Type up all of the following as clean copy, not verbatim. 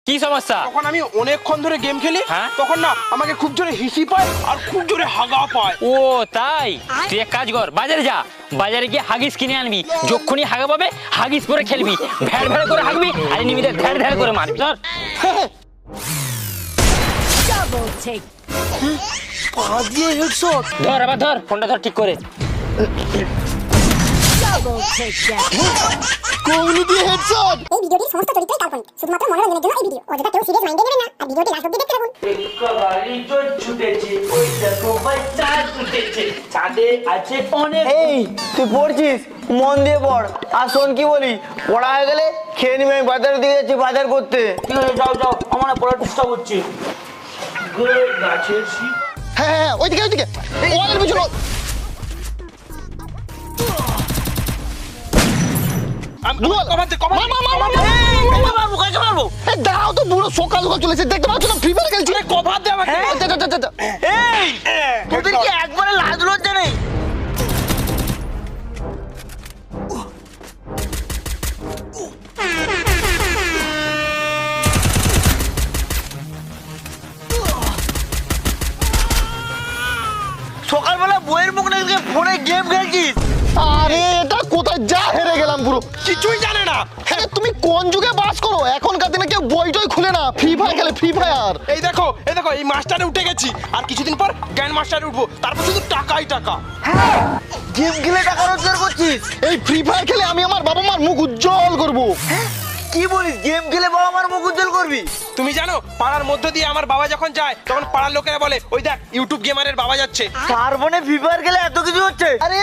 কি সমস্যা? তখন আমি অনেকক্ষণ ধরে গেম খেলি, তখন না আমাকে খুব জোরে হিসি পায় আর খুব জোরে হাগা পায়। ও তাই? তুই এক কাজ কর, বাজারে যা, বাজারে গিয়ে হাগিস কিনে আনবি। যখনই হাগা পাবে হাগিস পরে খেলবি, ভ্যাড় ভ্যাড় করে হাগবি আর নিমিতে ধ্যাড় ধ্যাড় করে মারবি। ধর পা দিয়ে হেডশট। ধর আবার ধর, ফোনটা ধর ঠিক করে। কোহলি দিয়ে হেডশট। এই ভিডিওটির সমস্ত চরিত্রই কাল্পনিক, শুধুমাত্র মনোরঞ্জনের জন্য এই ভিডিও। অযথা কেউ সিরিয়াস মাইন্ডে নেবেন না আর ভিডিওটি লাস্ট অবধি দেখতে থাকুন। এই তুই পড়ছিস, মন দিয়ে পড়। আর শোন কি বলি, পড়া হয়ে গেলে খেয়ে নিবি। আমি বাজারের দিকে যাচ্ছি বাজার করতে। ঠিক আছে, যাও যাও, আমার পড়া ডিস্টার্ব হচ্ছে। গাছের শিপ। হ্যাঁ ওইদিকে ওইদিকে ওয়ালের পিছনে। দাঁড়াও তো, বুড়ো সকাল সকাল চলেছে, দেখতে পাচ্ছ না ফ্রি ফায়ার খেলছি। কভার দে আমাকে। এই তোদের কি একবারে লাজ লজ্জা নেই? সকালবেলা বইয়ের মুখ না দেখে ফোনে গেম খেলছিস? আরে এটা কোথায় যা হেরে গেলাম পুরো, কিছুই জানে না। হ্যাঁ তুমি কোন যুগে বাস করো? এখনকার দিনে কেউ বই টই খুলে না, ফ্রি ফায়ার খেলে ফ্রি ফায়ার। এই দেখো এই মাস্টারে উঠে গেছি, আর কিছুদিন পর গ্র্যান্ড মাস্টারে উঠবো, তারপর শুধু টাকাই টাকা। গেম খেলে টাকা রোজগার করছিস? এই ফ্রি ফায়ার খেলে আমি আমার বাবা মার মুখ উজ্জ্বল করবো। কি বলিস, গেম খেলে বাবা মার মুখ উজ্জ্বল করবি? তুমি জানো পাড়ার মধ্য দিয়ে আমার বাবা যখন যায় তখন পাড়ার লোকেরা বলে ওই দেখ ইউটিউব গেমারের বাবা যাচ্ছে। তার মনে ফ্রি ফায়ার খেলে এত কিছু হচ্ছে? আরে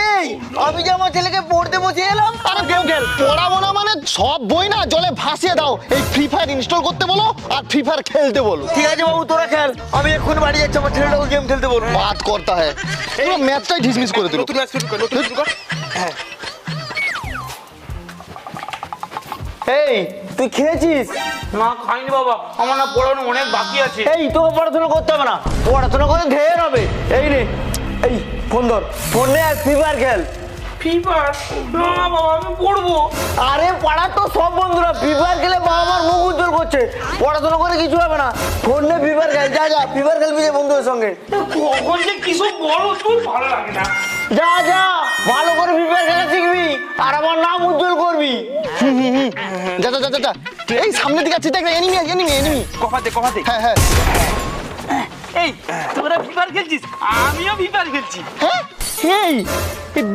আমি যে আমার ছেলেকে পড়তে বসিয়ে এলাম, আরে গেম খেল, পড়াবো না মানে সব বই না জলে ভাসিয়ে দাও। এই ফ্রি ফায়ার ইনস্টল করতে বলো আর ফ্রি ফায়ার খেলতে বলো। ঠিক আছে বাবু তোরা খেল, আমি এক্ষুনি বাড়ি যাচ্ছি, আমার ছেলেটাকে গেম খেলতে বলবো। বাত করতা হ্যাঁ, পুরো ম্যাচটাই ডিসমিস করে দিল। নতুন ম্যাচ শুরু কর, নতুন শুরু কর। হ্যাঁ এই তুই খেয়েছিস? না খাইনি বাবা, আমার না পড়ানো অনেক বাকি আছে। এই তোকে পড়াশোনা করতে হবে না, পড়াশোনা করে ঢের হবে। এই নে, এই ফোন ধর, ফোন নে আর ফ্রি ফায়ার খেল। Free fire? না বাবা আমি পড়বো। আরে পাড়ার তো সব বন্ধুরা ফ্রি ফায়ার খেলে বাবা মার মুখ উজ্জ্বল করছে, পড়াশোনা করে কিছু হবে না। ফোন নে ফ্রি ফায়ার খেল, যা যা ফ্রি ফায়ার খেলবি যে বন্ধুদের সঙ্গে। কখন যে কিছু বলো তুই, ভালো লাগে না। যা যা ভালো করে ফ্রি ফায়ার খেলা শিখবি আর আমার নাম উজ্জ্বল করবি। যা যা যা যা, এই সামনের দিকে আছে, দেখ এনিমি এনিমি এনিমি। কভার দে কভার দে। হ্যাঁ হ্যাঁ এই তোরা ফ্রি ফায়ার খেলছিস, আমিও ফ্রি ফায়ার খেলছি। হ্যাঁ, এই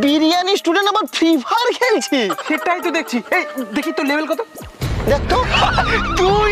বিরিয়ানি স্টুডেন্ট আবার ফ্রি ফায়ার খেলছি? সেটাই তো দেখছি। এই দেখি তোর লেভেল কত। দেখ তো তুই